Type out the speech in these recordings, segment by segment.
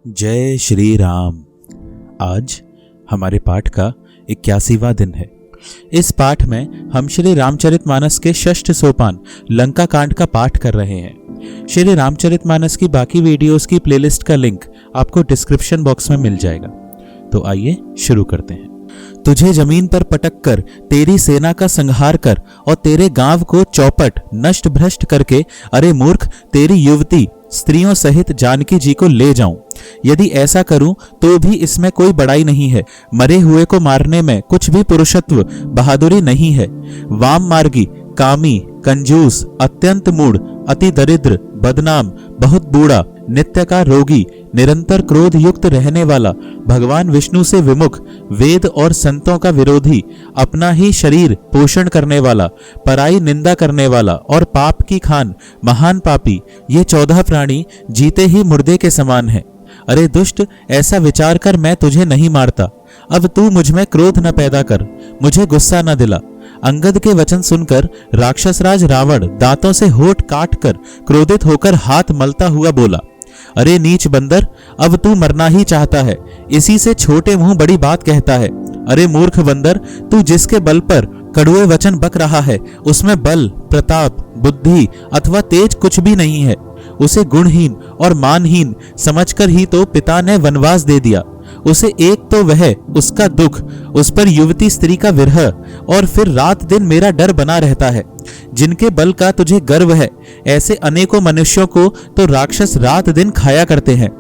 जय श्री राम। आज हमारे पाठ का 81वां दिन है। इस पाठ में हम श्री रामचरितमानस के षष्ठ सोपान लंका कांड का पाठ कर रहे हैं। श्री रामचरितमानस की बाकी वीडियोस की प्लेलिस्ट का लिंक आपको डिस्क्रिप्शन बॉक्स में मिल जाएगा। तो आइए शुरू करते हैं। तुझे जमीन पर पटक कर तेरी सेना का संहार कर और तेरे गांव को चौपट नष्ट भ्रष्ट करके, अरे मूर्ख, तेरी युवती स्त्रियों सहित जानकी जी को ले जाऊं। यदि ऐसा करूं तो भी इसमें कोई बड़ाई नहीं है। मरे हुए को मारने में कुछ भी पुरुषत्व बहादुरी नहीं है। वाम मार्गी, कामी, कंजूस, अत्यंत मूढ़, अति दरिद्र, बदनाम, बहुत बूढ़ा, नित्य का रोगी, निरंतर क्रोध युक्त रहने वाला, भगवान विष्णु से विमुख, वेद और संतों का विरोधी, अपना ही शरीर पोषण करने वाला, पराई निंदा करने वाला और पाप की खान, महान पापी, ये 14 प्राणी जीते ही मुर्दे के समान हैं। अरे दुष्ट, ऐसा विचार कर मैं तुझे नहीं मारता। अब तू मुझ में क्रोध न पैदा कर, मुझे गुस्सा न दिला। अंगद के वचन सुनकर राक्षसराज रावण दांतों से होठ काट कर क्रोधित होकर हाथ मलता हुआ बोला, अरे नीच बंदर, अब तू मरना ही चाहता है, इसी से छोटे मुंह बड़ी बात कहता है। अरे मूर्ख बंदर, तू जिसके बल पर कड़ुए वचन बक रहा है उसमें बल, प्रताप, बुद्धि अथवा तेज कुछ भी नहीं है। उसे गुणहीन और मानहीन समझकर ही तो पिता ने वनवास दे दिया। उसे एक तो वह, उसका दुख, उस पर युवती स्त्री का विरह और फिर रात दिन मेरा डर बना रहता है। जिनके बल का तुझे गर्व है, ऐसे अनेकों मनुष्यों को तो राक्षस रात दिन खाया करते हैं।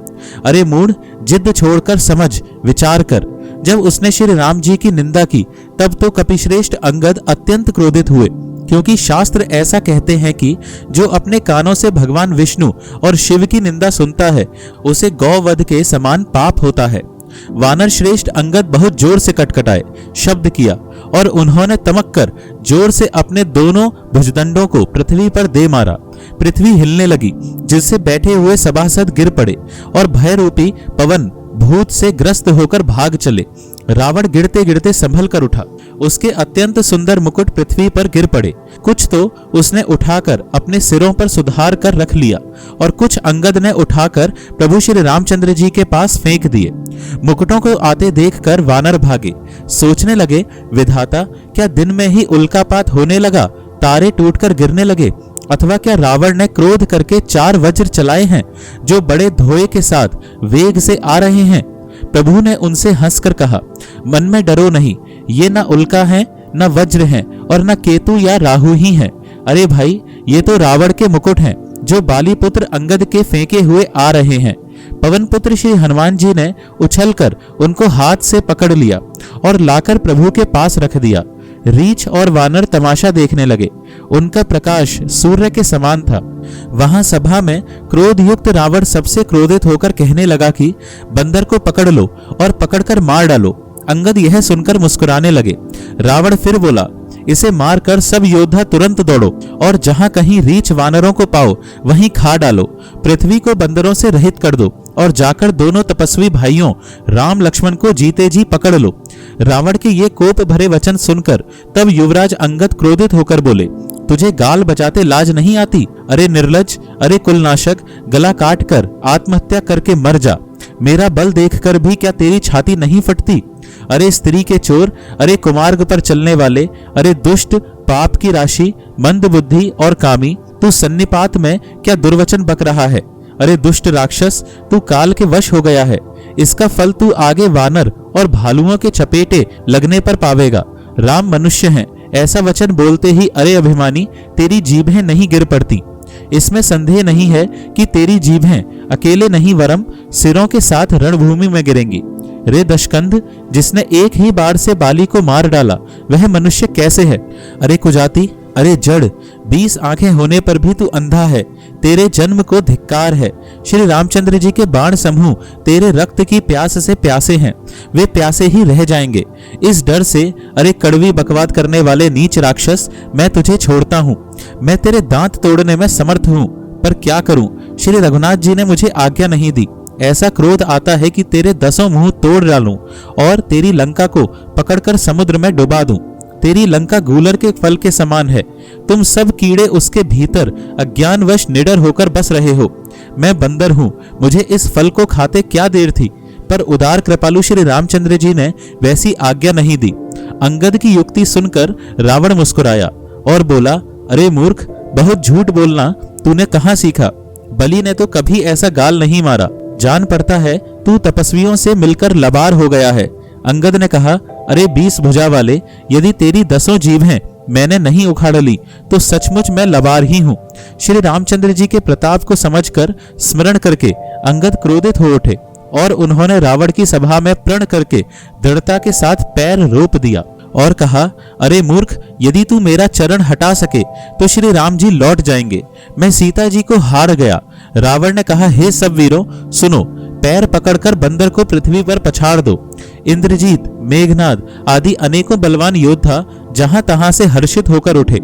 अरे मूढ़, जिद छोड़कर समझ विचार कर। जब उसने श्री राम जी की निंदा की तब तो कपिश्रेष्ठ अंगद अत्यंत क्रोधित हुए, क्योंकि शास्त्र ऐसा कहते हैं कि जो अपने कानों से भगवान विष्णु और शिव की निंदा सुनता है उसे गौवध के समान पाप होता है। वानर श्रेष्ठ अंगद बहुत जोर से कटकटाए, शब्द किया और उन्होंने तमक कर जोर से अपने दोनों भुजदंडों को पृथ्वी पर दे मारा। पृथ्वी हिलने लगी, जिससे बैठे हुए सभासद गिर पड़े और भय रूपी पवन भूत से ग्रस्त होकर भाग चले। रावण गिरते गिरते संभल कर उठा, उसके अत्यंत सुंदर मुकुट पृथ्वी पर गिर पड़े। कुछ तो उसने उठाकर अपने सिरों पर सुधार कर रख लिया और कुछ अंगद ने उठाकर प्रभु श्री रामचंद्र जी के पास फेंक दिए। मुकुटों को आते देखकर वानर भागे, सोचने लगे, विधाता, क्या दिन में ही उल्कापात होने लगा, तारे टूटकर गिरने लगे, अथवा क्या रावण ने क्रोध करके 4 वज्र चलाए हैं जो बड़े धोए के साथ वेग से आ रहे हैं। प्रभु ने उनसे हंसकर कहा, मन में डरो नहीं, ये न उल्का है, न वज्र हैं और न केतु या राहु ही हैं। अरे भाई, ये तो रावण के मुकुट हैं जो बाली पुत्र अंगद के फेंके हुए आ रहे हैं। पवन पुत्र श्री हनुमान जी ने उछलकर उनको हाथ से पकड़ लिया और लाकर प्रभु के पास रख दिया। रीछ और वानर तमाशा देखने लगे। उनका प्रकाश सूर्य के समान था। वहां सभा में क्रोध युक्त रावण सबसे क्रोधित होकर कहने लगा कि बंदर को पकड़ लो और पकड़कर मार डालो। अंगद यह सुनकर मुस्कुराने लगे। रावण फिर बोला, इसे मारकर सब योद्धा तुरंत दौड़ो और जहां कहीं रीछ वानरों को पाओ वहीं खा डालो। पृथ्वी को बंदरों से रहित कर दो और जाकर दोनों तपस्वी भाइयों राम लक्ष्मण को जीते जी पकड़ लो। रावण के ये कोप भरे वचन सुनकर तब युवराज अंगद क्रोधित होकर बोले, तुझे गाल बजाते लाज नहीं आती? अरे निर्लज, अरे कुलनाशक, गला काट कर आत्महत्या करके मर जा। मेरा बल देखकर भी क्या तेरी छाती नहीं फटती? अरे स्त्री के चोर, अरे कुमार्ग पर चलने वाले, अरे दुष्ट, पाप की राशि, मंद बुद्धि और कामी, तू सन्निपात में क्या दुर्वचन बक रहा है? अरे दुष्ट राक्षस, तू काल के वश हो गया है। इसका फल तू आगे वानर और भालुओं के चपेटे लगने पर पावेगा। राम मनुष्य हैं, ऐसा वचन बोलते ही अरे अभिमानी, तेरी जीभें नहीं गिर पड़ती। इसमें संदेह नहीं है कि तेरी जीभें अकेले नहीं वरम सिरों के साथ रणभूमि में गिरेंगी। रे दशकंध, जिसने एक ही बार से बाली को मार डाला वह मनुष्य कैसे है? अरे कुजाती, अरे जड़, 20 आंखें होने पर भी तू अंधा है। तेरे जन्म को धिक्कार है। श्री रामचंद्र जी के बाण समूह तेरे रक्त की प्यास से प्यासे हैं, वे प्यासे ही रह जाएंगे। इस डर से अरे कड़वी बकवाद करने वाले नीच राक्षस, मैं तुझे छोड़ता हूँ। मैं तेरे दांत तोड़ने में समर्थ हूँ, पर क्या करूँ, श्री रघुनाथ जी ने मुझे आज्ञा नहीं दी। ऐसा क्रोध आता है कि तेरे 10 मुंह तोड़ डालूं और तेरी लंका को पकड़कर समुद्र में डुबा दूं। तेरी लंका गूलर के फल के समान है। तुम सब कीड़े उसके भीतर अज्ञानवश निडर होकर बस रहे हो। मैं बंदर हूं, मुझे इस फल को खाते क्या देर थी। पर उदार कृपालु श्री रामचंद्र जी ने वैसी आज्ञा नहीं दी। अंगद की युक्ति सुनकर रावण मुस्कुराया और बोला, अरे मूर्ख, बहुत झूठ बोलना तूने कहाँ सीखा? बलि ने तो कभी ऐसा गाल नहीं मारा। जान पड़ता है तू तपस्वियों से मिलकर लबार हो गया है। अंगद ने कहा, अरे 20 भुजा वाले, यदि तेरी 10 जीभ हैं मैंने नहीं उखाड़ ली तो सचमुच मैं लबार ही हूं। श्री रामचंद्र जी के प्रताप को समझकर स्मरण करके अंगद क्रोधित हो उठे और उन्होंने रावण की सभा में प्रण करके दृढ़ता के साथ पैर रोप दिया और कहा, अरे मूर्ख, यदि तू मेरा चरण हटा सके तो श्री राम जी लौट जाएंगे। मैं सीता जी को हार गया। रावण ने कहा, हे सब वीरों सुनो, पैर पकड़कर बंदर को पृथ्वी पर पछाड़ दो। इंद्रजीत, मेघनाद आदि अनेकों बलवान योद्धा जहां तहां से हर्षित होकर उठे।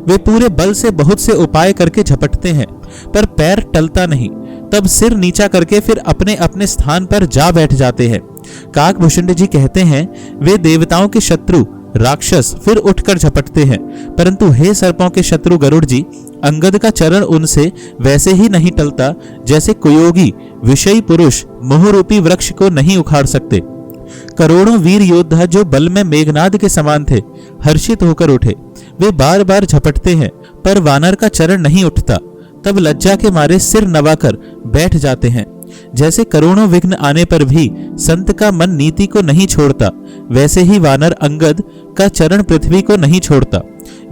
वे पूरे बल से बहुत से उपाय करके झपटते हैं पर पैर टलता नहीं। तब सिर नीचा करके फिर अपने अपने स्थान पर जा बैठ जाते हैं। काकभूषण जी कहते हैं, वे देवताओं के शत्रु राक्षस फिर उठकर झपटते हैं, परंतु हे सर्पों के शत्रु गरुड़ जी, अंगद का चरण उनसे वैसे ही नहीं टलता जैसे कुयोगी विषयी पुरुष मोहरूपी वृक्ष को नहीं उखाड़ सकते। करोड़ों वीर योद्धा जो बल में मेघनाद के समान थे हर्षित होकर उठे। वे बार बार झपटते हैं पर वानर का चरण नहीं उठता। तब लज्जा के मारे सिर नवाकर बैठ जाते हैं। जैसे करोड़ों विघ्न आने पर भी संत का मन नीति को नहीं छोड़ता, वैसे ही वानर अंगद का चरण पृथ्वी को नहीं छोड़ता।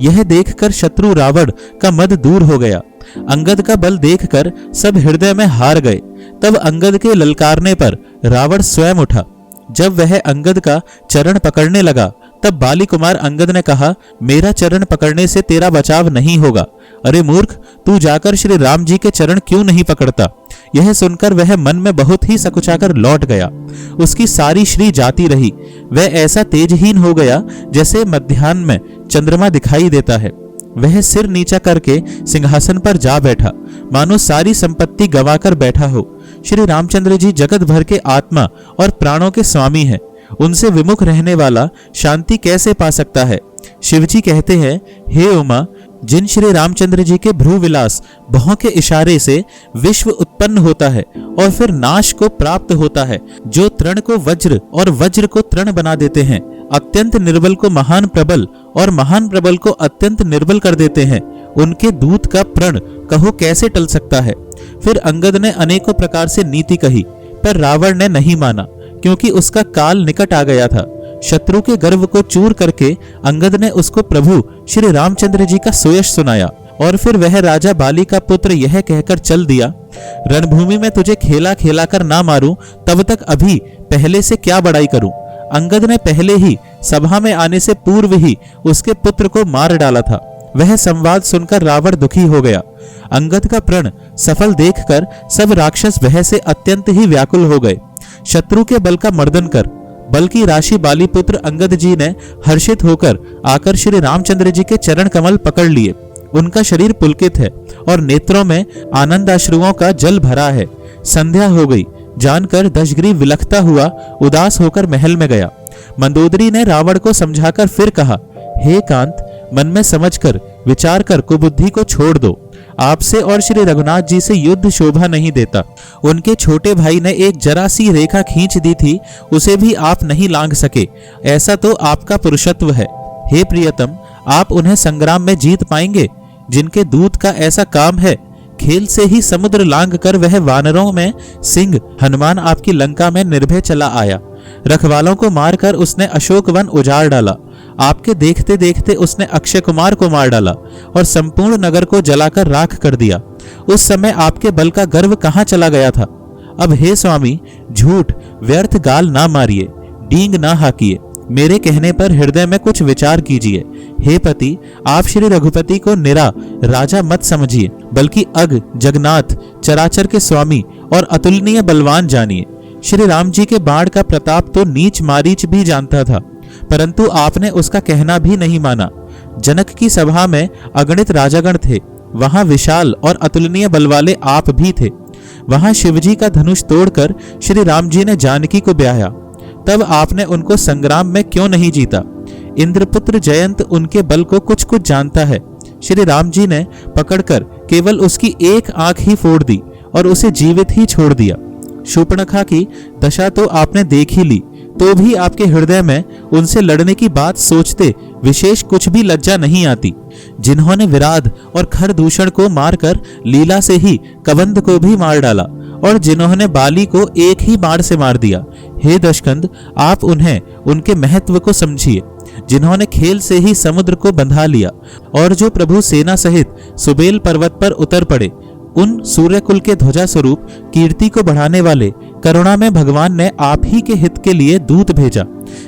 यह देखकर शत्रु रावण का मद दूर हो गया। अंगद का बल देखकर सब हृदय में हार गए। तब अंगद के ललकारने पर रावण स्वयं उठा। जब वह अंगद का चरण पकड़ने लगा तब बाली कुमार अंगद ने कहा, मेरा चरण पकड़ने से तेरा बचाव नहीं होगा। अरे मूर्ख, तू जाकर श्री राम जी के चरण क्यों नहीं पकड़ता? यह सुनकर वह मन में बहुत ही सकुचाकर लौट गया। उसकी सारी श्री जाती रही। वह ऐसा तेजहीन हो गया जैसे मध्याह्न में चंद्रमा दिखाई देता है। वह सिर नीचा करके सिंहासन पर जा बैठा, मानो सारी संपत्ति गंवाकर बैठा हो। श्री रामचंद्र जी जगत भर के आत्मा और प्राणों के स्वामी हैं। उनसे विमुख रहने वाला शांति कैसे पा सकता है? शिवजी कहते हैं, हे उमा, जिन श्री रामचंद्र जी के भ्रू विलास भौं के इशारे से विश्व उत्पन्न होता है और फिर नाश को प्राप्त होता है, जो तृण को वज्र और वज्र को तृण बना देते हैं, अत्यंत निर्बल को महान प्रबल और महान प्रबल को अत्यंत निर्बल कर देते हैं, उनके दूत का प्रण कहो कैसे टल सकता है? फिर अंगद ने अनेकों प्रकार से नीति कही पर रावण ने नहीं माना, क्योंकि उसका काल निकट आ गया था। शत्रु के गर्व को चूर करके अंगद ने उसको प्रभु श्री रामचंद्र जी का सुयश सुनाया और फिर वह राजा बाली का पुत्र यह कहकर चल दिया, रणभूमि में तुझे खेला खेला कर ना मारूं तब तक अभी पहले से क्या बड़ाई करूं। अंगद ने पहले ही सभा में आने से पूर्व ही उसके पुत्र को मार डाला था। वह संवाद सुनकर रावण दुखी हो गया। अंगद का प्रण सफल देखकर सब राक्षस वह से अत्यंत ही व्याकुल हो गए। शत्रु के बल का मर्दन कर बल की राशि बाली पुत्र अंगद जी ने हर्षित होकर आकर श्री रामचंद्र जी के चरण कमल पकड़ लिए। उनका शरीर पुलकित है और नेत्रों में आनंदाश्रुओं का जल भरा है। संध्या हो गई जानकर दशग्रीव विलखता हुआ उदास होकर महल में गया। मंदोदरी ने रावण को समझाकर फिर कहा, हे कांत, मन में समझकर विचार कर कुबुद्धि को छोड़ दो। आपसे और श्री रघुनाथ जी से युद्ध शोभा नहीं देता। उनके छोटे भाई ने एक जरा सी रेखा खींच दी थी, उसे भी आप नहीं लांघ सके। ऐसा तो आपका पुरुषत्व है। हे प्रियतम, आप उन्हें संग्राम में जीत पाएंगे जिनके दूत का ऐसा काम है। खेल से ही समुद्र लांघ कर वह वानरों में सिंह हनुमान आपकी लंका में निर्भय चला आया। रखवालों को मारकर उसने अशोक वन उजाड़ डाला। आपके देखते देखते उसने अक्षय कुमार को मार डाला और संपूर्ण नगर को जलाकर राख कर दिया। उस समय आपके बल का गर्व कहाँ चला गया था? अब हे स्वामी, झूठ व्यर्थ गाल ना मारिए, डींग ना हाकिए, मेरे कहने पर हृदय में कुछ विचार कीजिए। हे पति, आप श्री रघुपति को निरा राजा मत समझिए, बल्कि अग जगन्नाथ चराचर के स्वामी और अतुलनीय बलवान जानिए। श्री राम जी के बाण का प्रताप तो नीच मारीच भी जानता था, परंतु आपने उसका कहना भी नहीं माना। जनक की सभा में अगणित राजागण थे, वहां विशाल और अतुलनीय बल वाले आप भी थे। वहां शिवजी का धनुष तोड़कर श्री राम जी ने जानकी को ब्याहा, तब आपने उनको संग्राम में क्यों नहीं जीता? इंद्रपुत्र जयंत उनके बल को कुछ कुछ जानता है। श्री राम जी ने पकड़कर केवल उसकी एक आंख ही फोड़ दी और उसे जीवित ही छोड़ दिया। शूर्पणखा की दशा तो आपने देख ही ली, तो भी आपके हृदय में उनसे लड़ने की बात सोचते विशेष कुछ भी लज्जा नहीं आती। जिन्होंने विराध और खरदूषण को मारकर लीला से ही कबंध को भी मार डाला और जिन्होंने बाली को एक ही बाण से मार दिया, हे दशकंद, आप उन्हें उनके महत्व को समझिए। जिन्होंने खेल से ही समुद्र को बंधा लिया और जो प्रभु सेना सहित सुबेल पर्वत पर उतर पड़े, उन सूर्यकुल के ध्वजा स्वरूप कीर्ति को बढ़ाने वाले करुणा में भगवान ने आप ही के हित के लिए दूत भेजा,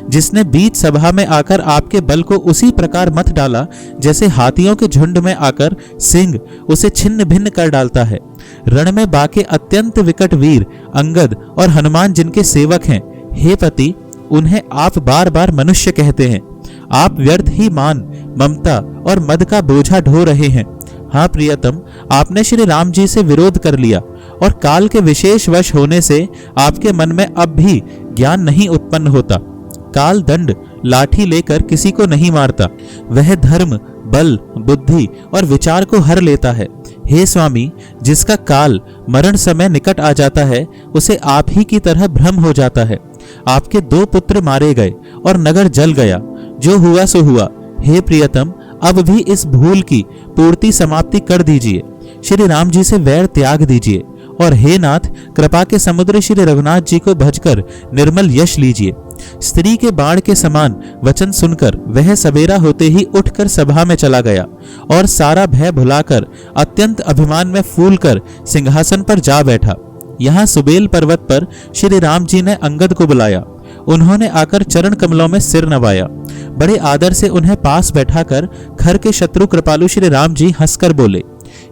जिसने बीच सभा में आकर आपके बल को उसी प्रकार मत डाला जैसे हाथियों के झुंड में आकर सिंह उसे छिन्न भिन्न कर डालता है। रण में बाके अत्यंत विकट वीर अंगद और हनुमान जिनके सेवक हैं, हे पति, उन्हें आप बार बार मनुष्य कहते हैं। आप व्यर्थ ही मान, ममता और मद का बोझा ढो रहे हैं। हाँ प्रियतम, आपने श्री राम जी से विरोध कर लिया और काल के विशेष वश होने से आपके मन में अब भी ज्ञान नहीं उत्पन्न होता। काल दंड लाठी लेकर किसी को नहीं मारता, वह धर्म, बल, बुद्धि और विचार को हर लेता है। हे स्वामी, जिसका काल मरण समय निकट आ जाता है, उसे आप ही की तरह भ्रम हो जाता है। आपके 2 पुत्र मारे गए और नगर जल गया, जो हुआ सो हुआ। हे प्रियतम, अब भी इस भूल की पूर्ति समाप्ति कर दीजिए। श्री राम जी से वैर त्याग दीजिए और हे नाथ, कृपा के समुद्र श्री रघुनाथ जी को भजकर निर्मल यश लीजिए। स्त्री के बाण के समान वचन सुनकर वह सवेरा होते ही उठकर सभा में चला गया और सारा भय भुलाकर अत्यंत अभिमान में फूलकर सिंहासन पर जा बैठा। यहाँ सुबेल पर्वत पर श्री राम जी ने अंगद को बुलाया। उन्होंने आकर चरण कमलों में सिर नवाया। बड़े आदर से उन्हें पास बैठाकर खर के शत्रु कृपालु श्री राम जी हंसकर बोले,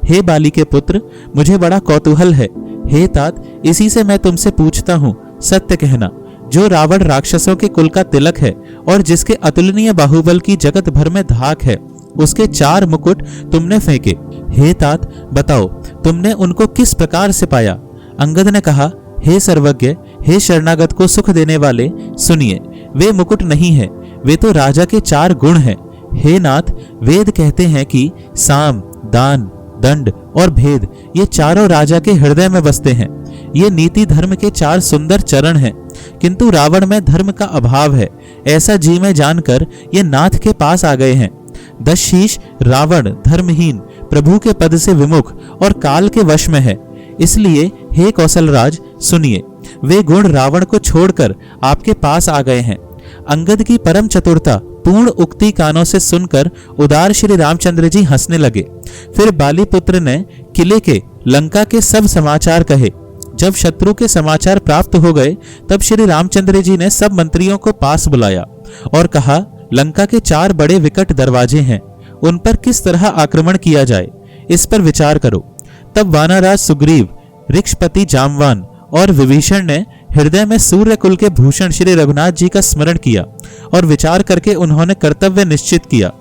हे बाली के पुत्र, मुझे बड़ा कौतूहल है। हे तात, इसी से मैं तुमसे पूछता हूँ, सत्य कहना। जो रावण राक्षसों के कुल का तिलक है और जिसके अतुलनीय बाहुबल की जगत भर में धाक है, उसके 4 मुकुट तुमने फेंके। हे तात, बताओ तुमने उनको किस प्रकार से पाया? अंगद ने कहा, हे सर्वज्ञ, हे शरणागत को सुख देने वाले, सुनिए, वे मुकुट नहीं है, वे तो राजा के 4 गुण हैं। हे नाथ, वेद कहते हैं कि साम, दान, दंड और भेद ये चारों राजा के हृदय में बसते हैं। ये नीति धर्म के 4 सुंदर चरण हैं, किंतु रावण में धर्म का अभाव है, ऐसा जी में जानकर ये नाथ के पास आ गए हैं। 10 शीश रावण धर्महीन, प्रभु के पद से विमुख और काल के वश में है। इसलिए हे कौशलराज, सुनिए, वे गुण रावण को छोड़कर आपके पास आ गए हैं। अंगद की परम चतुरता पूर्ण उक्ति कानों से सुनकर उदार श्री रामचंद्र जी हंसने लगे। फिर बाली पुत्र ने किले के, लंका के सब समाचार कहे। जब शत्रु के समाचार प्राप्त हो गए, तब श्री रामचंद्र जी ने सब मंत्रियों को पास बुलाया और कहा, लंका के 4 बड़े विकट दरवाजे हैं, उन पर किस तरह आक्रमण किया जाए, इस पर विचार करो। तब वानरराज सुग्रीव, ऋक्षपति जामवान और विभीषण ने हृदय में सूर्य कुल के भूषण श्री रघुनाथ जी का स्मरण किया और विचार करके उन्होंने कर्तव्य निश्चित किया।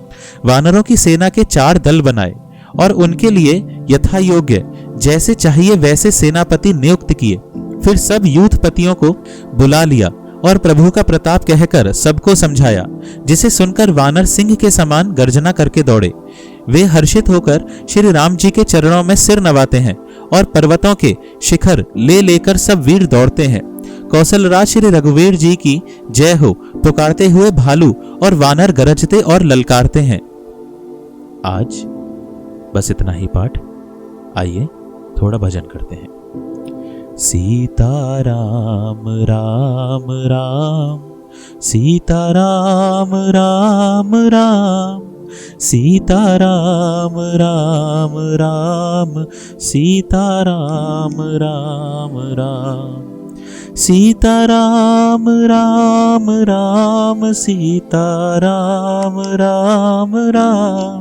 वानरों की सेना के 4 दल बनाए और उनके लिए यथा योग्य जैसे चाहिए वैसे सेनापति नियुक्त किए। फिर सब यूथपतियों को बुला लिया और प्रभु का प्रताप कहकर सबको समझाया, जिसे सुनकर वानर सिंह के समान गर्जना करके दौड़े। वे हर्षित होकर श्री राम जी के चरणों में सिर नवाते हैं और पर्वतों के शिखर ले लेकर सब वीर दौड़ते हैं। कौशलराज श्री रघुवीर जी की जय हो पुकारते हुए भालू और वानर गरजते और ललकारते हैं। आज बस इतना ही पाठ। आइए थोड़ा भजन करते हैं। सीताराम राम राम, सीताराम राम राम, सीताराम राम राम, सीताराम राम राम, सीताराम राम राम, सीताराम राम राम,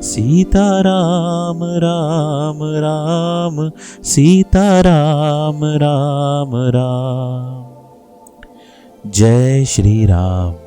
सीताराम राम राम, सीताराम राम राम। जय श्री राम।